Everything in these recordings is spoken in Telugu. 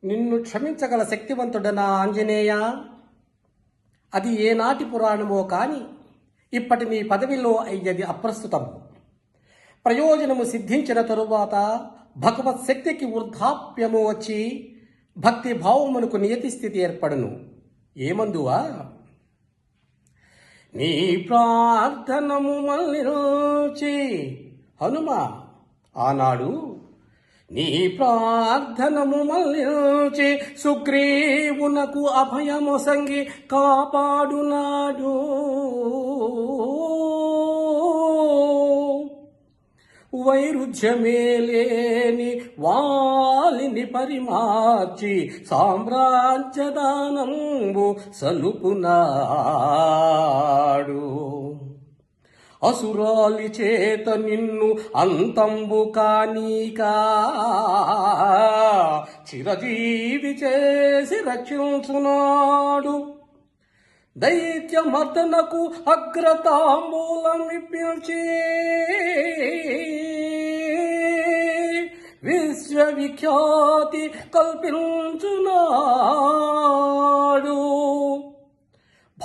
నిన్ను క్షమించగల శక్తివంతుడనా ఆంజనేయ? అది ఏనాటి పురాణమో కాని ఇప్పటి నీ పదవిలో అయ్యది అప్రస్తుతం. ప్రయోజనము సిద్ధించిన తరువాత భగవత్ శక్తికి వృద్ధాప్యము వచ్చి భక్తి భావమునకు నియతి స్థితి ఏర్పడును. ఏమందువా? నీ ప్రార్థనము మళ్ళీ హనుమ ఆనాడు నీ ప్రార్థనము మళ్ళీ సుగ్రీవునకు అభయమొసంగి కాపాడునాడు. వైరుధ్యమేలేని వాలిని పరిమార్చి సామ్రాజ్యదానంబు సలుపునాడు. అసురాలి చేత నిన్ను అంతంబు కానీకా చిరజీవి చేసి రక్షించునాడు. దైత్యమర్దనకు అగ్రతాంబూలం ఇప్పించి విశ్వవిఖ్యాతి కల్పించునాడు.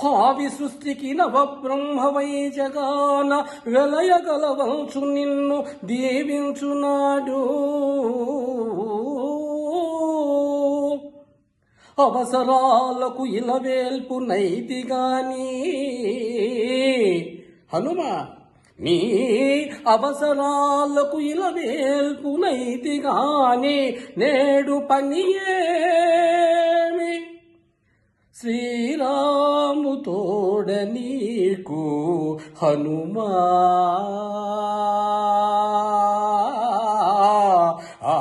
భావి సృష్టికి నవబ్రహ్మవై జగాన వెలయగలవంచు నిన్ను దీవించునాడు. అవసరాలకు ఇలవేల్పు నైతిగాని హనుమ నీ అవసరాలకు ఇలవేల్పు నైతిగాని నేడు పని ఏమి? శ్రీరాము తోడ నీకు హనుమా. ఆ